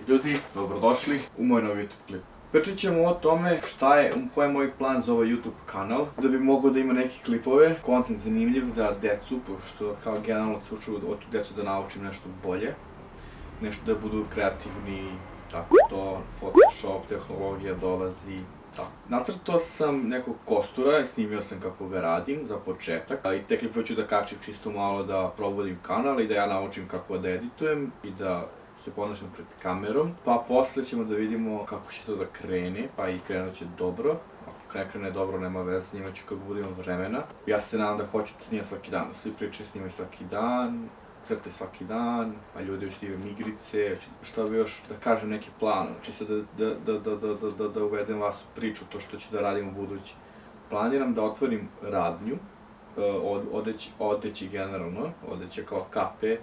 Ljudi, dobrodošli u moj novi YouTube klip. Pričat ćemo o tome koji je moj plan za ovaj YouTube kanal, da bi mogao da ima neke klipove, kontent zanimljiv da decu, pošto kao generalno hoću od decu da naučim nešto bolje, nešto da budu kreativni, tako to, Photoshop, tehnologija dolazi, tako. Nacrtao sam nekog kostura i snimio sam kako ga radim za početak. I te klipove ću da kačim čisto malo da probudim kanal i da ja naučim kako da editujem i da se ponašam pred kamerom, pa posle ćemo da vidimo kako će to da krene, pa i krenut će dobro. Ako ne krene dobro, nema veze, snimat ću kako budemo vremena. Ja se nadam da hoću da snimam svaki dan, svi pričaju snimaj svaki dan, crtaj svaki dan, a ljudi hoću da imam igrice, šta bi još da kažem neki plan, čisto da uvedem vas u priču, to što ću da radim u budući. Planiram da otvorim radnju, odeći generalno, odeće kao kape,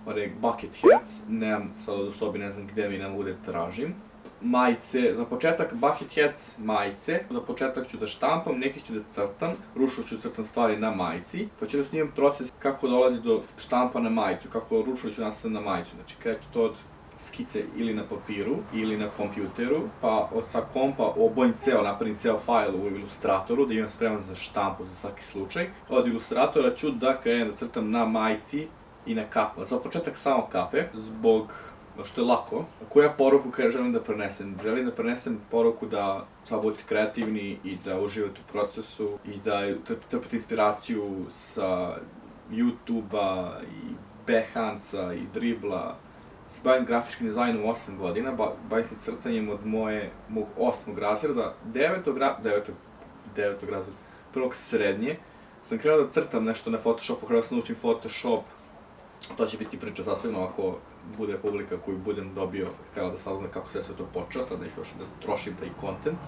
one bucket hats, nemam sad u sobi, ne znam gde mi ne mogu da tražim. Majice, za početak bucket hats, majice, za početak ću da štampam, nekih ću da crtam, ručno ću crtam stvari na majici, pa ću da snimam proces kako dolazi do štampa na majicu, kako ručno ću nastaviti na majicu, znači kreću to od skice ili na papiru ili na kompjuteru, pa od sa kompa obojim napravim ceo fajl u Illustratoru, da imam spreman za štampu za svaki slučaj. Od Illustratora ću da krenem da crtam na majici i na kapu. Za početak samo kape, zbog što je lako. Koju ja poruku želim da prenesem? Želim da prenesem poruku da sad budete kreativni i da uživate u procesu i da crpite inspiraciju sa YouTube-a i Behance-a i Dribbla. Se bavim grafičkim dizajnom 8 godina, bavim se crtanjem od mog 8. razreda, 9. razreda, prvog srednje. Sam krenuo da crtam nešto na Photoshopu, krenuo sam da učim Photoshop. To će biti priča zasebno ako bude publika koju budem dobio, htjela da sazna kako se sve to počeo, sad neću još da trošim taj content.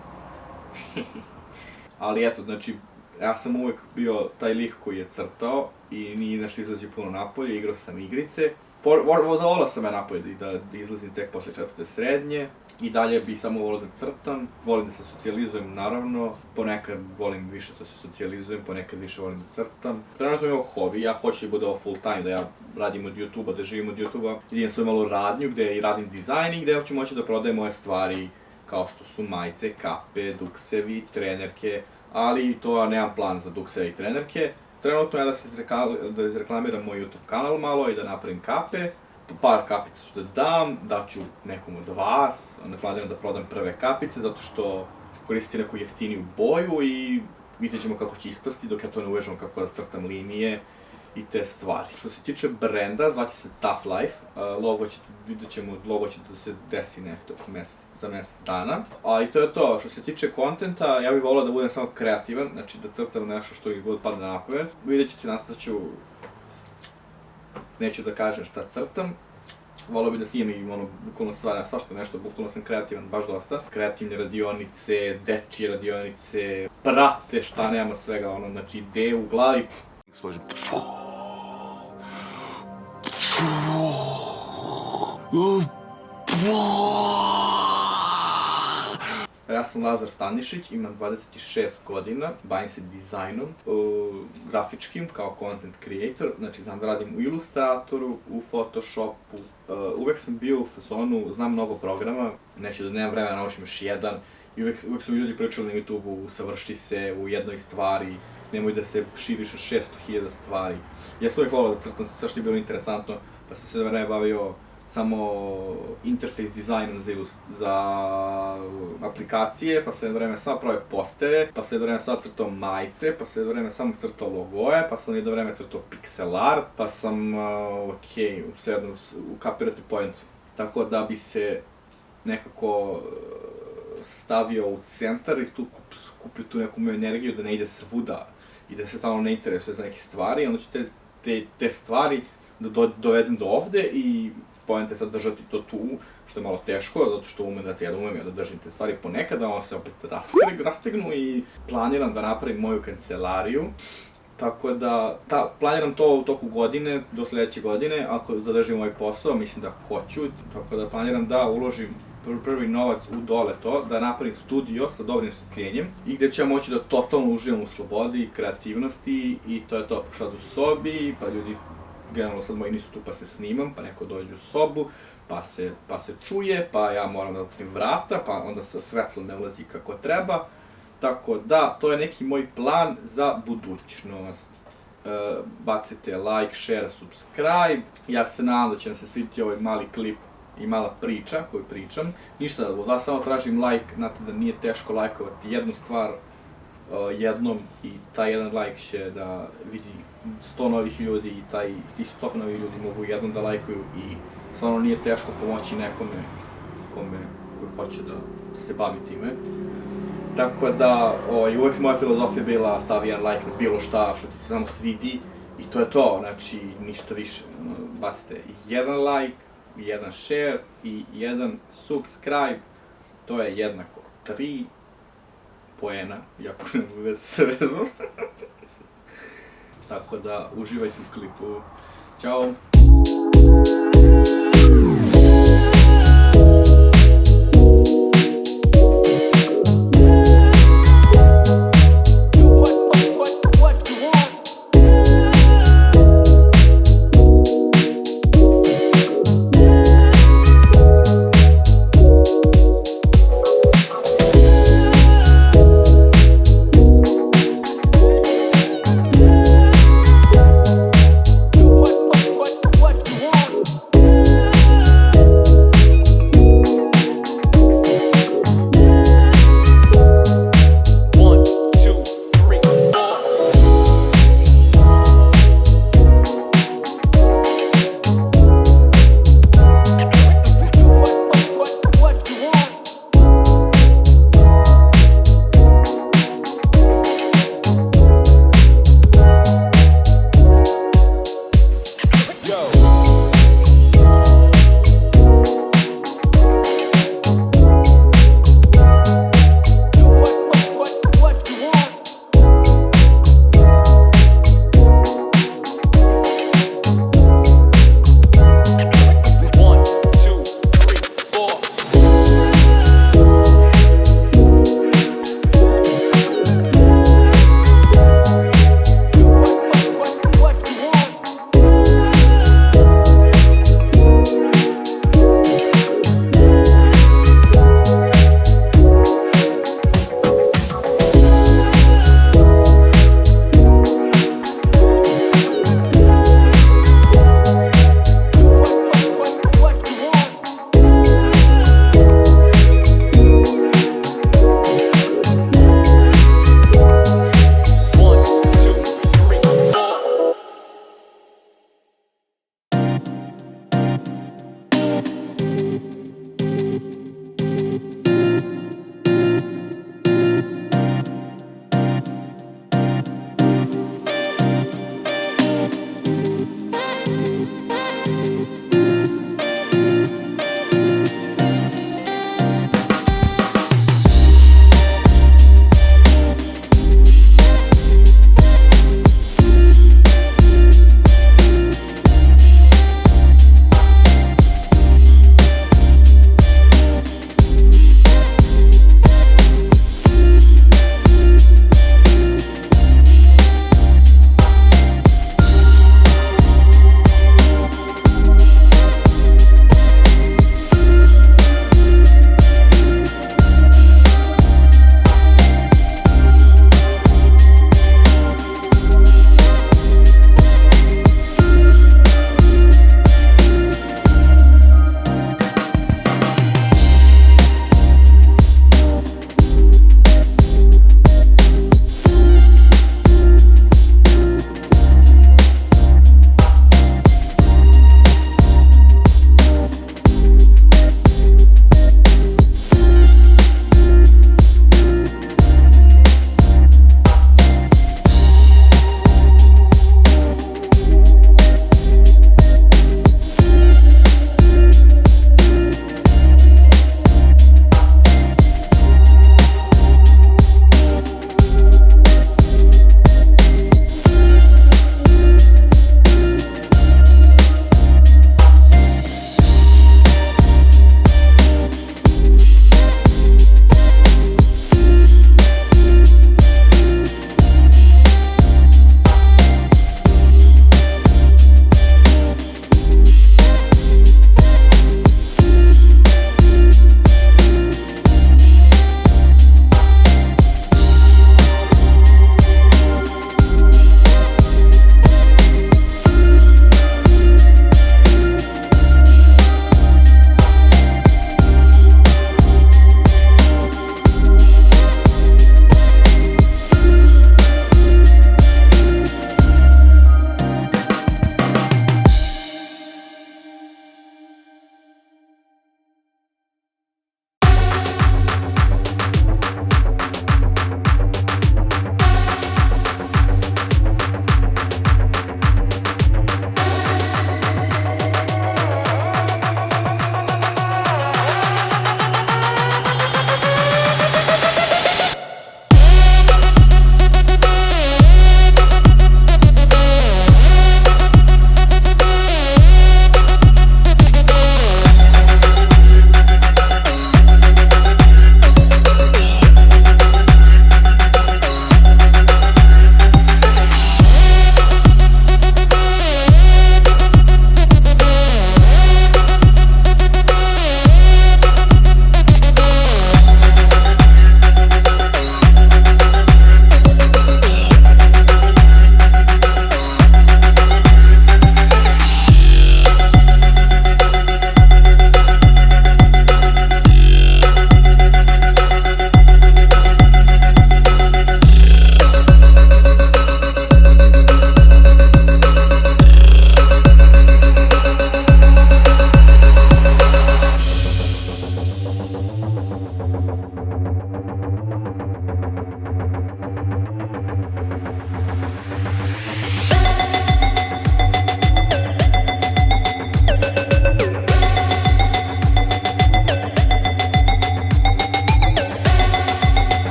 Ali eto, znači, ja sam uvek bio taj lik koji je crtao i nije nešto izlazi puno napolje, igrao sam igrice. Volao sam ja napolje da izlazim tek posle 4. srednje i dalje bi samo volao da crtam, volim da se socijalizujem naravno, ponekad volim više da se socijalizujem, ponekad više volim da crtam. Trenutno imam hobi, ja hoću da bude ovo full time, da ja radim od YouTube-a, da živim od YouTube-a, idem svoju malu radnju gde i radim dizajn i gde ću moći da prodajem moje stvari kao što su majice, kape, duksevi, trenerke, ali to ja nemam plan za dukseve i trenerke. Trenutno je da izreklamiram moj YouTube kanal malo i da napravim kape. Par kapica ću da dam, daću nekom od vas, onda planiram da prodam prve kapice zato što ću koristiti neku jeftiniju boju i vidjet ćemo kako će ispasti dok ja to ne uvežem kako da crtam linije i te stvari. Što se tiče brenda, zvaće se Tough Life, logo će da se desi nekdo za mesec dana. A i to je to, što se tiče kontenta, ja bih volao da budem samo kreativan, znači da crtam nešto što mi god padne na pamet. Vidjet ćete, nastaću, neću da kažem šta crtam. Volao bih da snimam i bukvalno svašta nešto, bukvalno sam kreativan, baš dosta. Kreativne radionice, dečije radionice, prate, šta nema svega, znači ideje u glavi. Ja sam Lazar Stanišić, imam 26 godina, bavim se dizajnom, grafičkim kao content creator, znači znam da radim u Illustratoru, u Photoshopu, uvek sam bio u fazonu, znam mnogo programa, neću da nemam vremena naučim još jedan i uvek su mi ljudi pričali na YouTube-u, usavrši se u jednoj stvari, nemoj da se širiš od 600.000 stvari. Ja sam uvek volao da crtam sve što je bilo interesantno, pa sam sve vreme bavio samo interfejs dizajnom za aplikacije, pa sam jedno vreme samo pravio postere, pa sam jedno vreme samo crtao majice, pa sam jedno vreme samo crtao logoje, pa sam jedno vreme crtao pixel art, pa sam, svejedno, ukapirate point. Tako da bi se nekako stavio u centar i skupio tu neku moju energiju da ne ide svuda i da se stalno ne interesuje za neke stvari, onda ću te stvari da dovedem do ovde i poenta je sad držati to tu, što je malo teško, zato što umem da držim te stvari ponekad, a onda se opet rastegnu i planiram da napravim moju kancelariju. Tako da, planiram to u toku godine, do sledeće godine, ako zadržim ovaj posao, mislim da hoću, tako da planiram da uložim prvi novac u dole to, da napravim studio sa dobrim osvetljenjem i gde ću ja moći da totalno uživam u slobodi i kreativnosti i to je to, sad u sobi, pa ljudi generalno sad moji nisu tu pa se snimam, pa neko dođe u sobu, pa se čuje, pa ja moram da otvorim vrata, pa onda sa svetlo ne ulazi kako treba. Tako da, to je neki moj plan za budućnost. Bacite like, share, subscribe. Ja se nadam da će nam se svidjeti ovaj mali klip i mala priča koju pričam. Ništa, od vas samo tražim like, znate da nije teško lajkovati jednu stvar jednom i taj jedan like će da vidi 100 novih ljudi i tih 100 novih ljudi mogu jednom da lajkuju i stvarno nije teško pomoći nekome koji hoće da se bavi time. Tako da, uvek moja filozofija bila stavi jedan like na bilo šta što ti se samo svidi i to je to, znači ništa više. Bacite jedan like, jedan share i jedan subscribe, to je jednako 3 poena, iako nema veze sa vezom. Tako da, uživajte u klipu. Ćao!